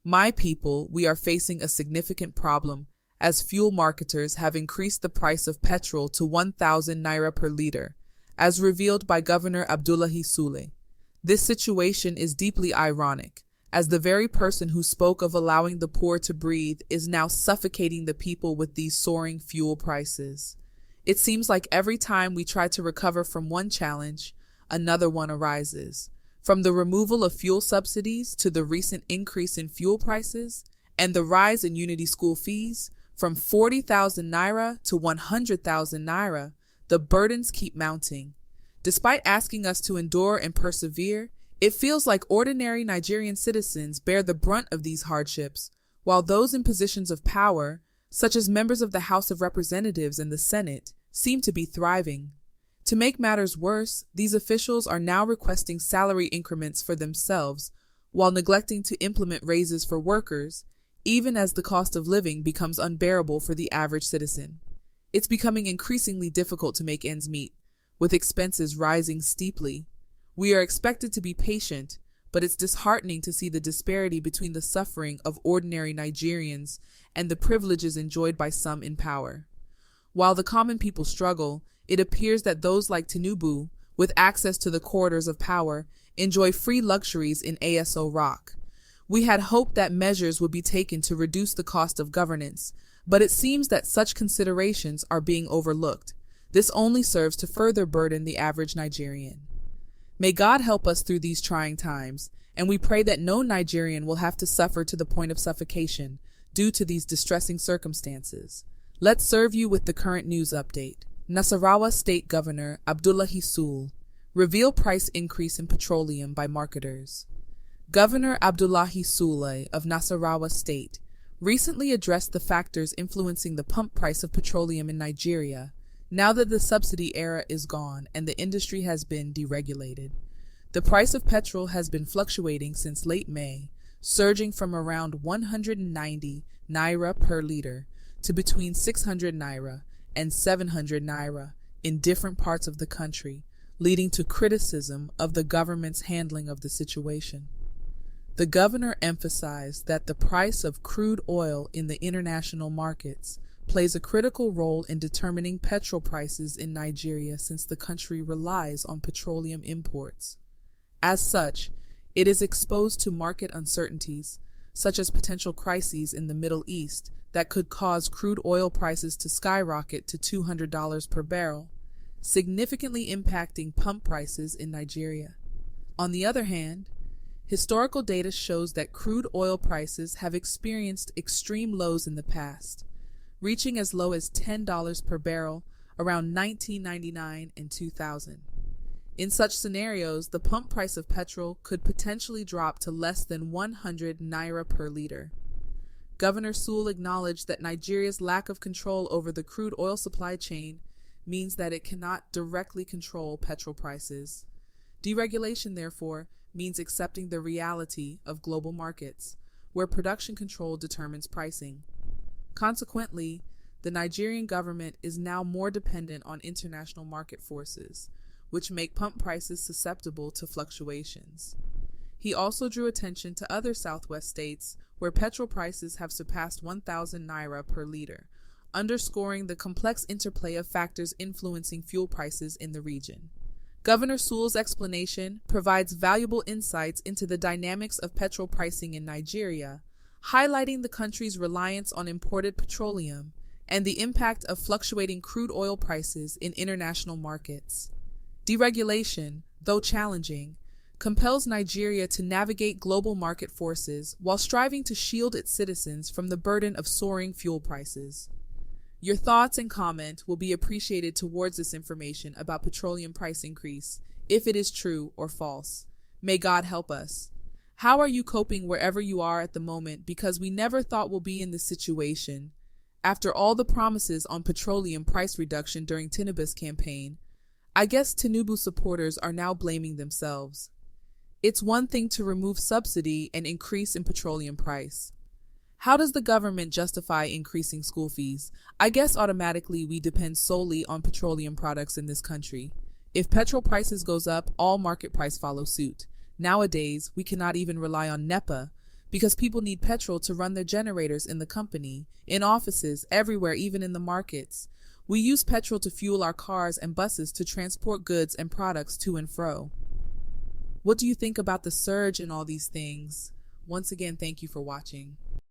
My people, we are facing a significant problem as fuel marketers have increased the price of petrol to 1,000 naira per liter, as revealed by Governor Abdullahi Sule. This situation is deeply ironic, as the very person who spoke of allowing the poor to breathe is now suffocating the people with these soaring fuel prices. It seems like every time we try to recover from one challenge, another one arises. From the removal of fuel subsidies to the recent increase in fuel prices and the rise in Unity school fees, from 40,000 naira to 100,000 naira, the burdens keep mounting. Despite asking us to endure and persevere, it feels like ordinary Nigerian citizens bear the brunt of these hardships, while those in positions of power, such as members of the House of Representatives and the Senate, seem to be thriving. To make matters worse, these officials are now requesting salary increments for themselves while neglecting to implement raises for workers, even as the cost of living becomes unbearable for the average citizen. It's becoming increasingly difficult to make ends meet, with expenses rising steeply. We are expected to be patient, but it's disheartening to see the disparity between the suffering of ordinary Nigerians and the privileges enjoyed by some in power. While the common people struggle, it appears that those like Tinubu, with access to the corridors of power, enjoy free luxuries in ASO Rock. We had hoped that measures would be taken to reduce the cost of governance, but it seems that such considerations are being overlooked. This only serves to further burden the average Nigerian. May God help us through these trying times, and we pray that no Nigerian will have to suffer to the point of suffocation due to these distressing circumstances. Let's serve you with the current news update. Nasarawa State Governor Abdullahi Sule reveal price increase in petroleum by marketers. Governor Abdullahi Sule of Nasarawa State recently addressed the factors influencing the pump price of petroleum in Nigeria, now that the subsidy era is gone and the industry has been deregulated. The price of petrol has been fluctuating since late May, surging from around 190 naira per liter to between 600 naira and 700 naira in different parts of the country, leading to criticism of the government's handling of the situation. The governor emphasized that the price of crude oil in the international markets plays a critical role in determining petrol prices in Nigeria since the country relies on petroleum imports. As such, it is exposed to market uncertainties, such as potential crises in the Middle East that could cause crude oil prices to skyrocket to $200 per barrel, significantly impacting pump prices in Nigeria. On the other hand, historical data shows that crude oil prices have experienced extreme lows in the past, reaching as low as $10 per barrel around 1999 and 2000. In such scenarios, the pump price of petrol could potentially drop to less than 100 naira per liter. Governor Sule acknowledged that Nigeria's lack of control over the crude oil supply chain means that it cannot directly control petrol prices. Deregulation, therefore, means accepting the reality of global markets, where production control determines pricing. Consequently, the Nigerian government is now more dependent on international market forces, which make pump prices susceptible to fluctuations. He also drew attention to other Southwest states where petrol prices have surpassed 1,000 naira per liter, underscoring the complex interplay of factors influencing fuel prices in the region. Governor Sule's explanation provides valuable insights into the dynamics of petrol pricing in Nigeria, highlighting the country's reliance on imported petroleum and the impact of fluctuating crude oil prices in international markets. Deregulation, though challenging, compels Nigeria to navigate global market forces while striving to shield its citizens from the burden of soaring fuel prices. Your thoughts and comment will be appreciated towards this information about petroleum price increase, if it is true or false. May God help us. How are you coping wherever you are at the moment, because we never thought we'll be in this situation? After all the promises on petroleum price reduction during Tinubu's campaign, I guess Tinubu supporters are now blaming themselves. It's one thing to remove subsidy and increase in petroleum price. How does the government justify increasing school fees? I guess automatically we depend solely on petroleum products in this country. If petrol prices goes up, all market price follow suit. Nowadays, we cannot even rely on NEPA because people need petrol to run their generators in the company, in offices, everywhere, even in the markets. We use petrol to fuel our cars and buses to transport goods and products to and fro. What do you think about the surge in all these things? Once again, thank you for watching.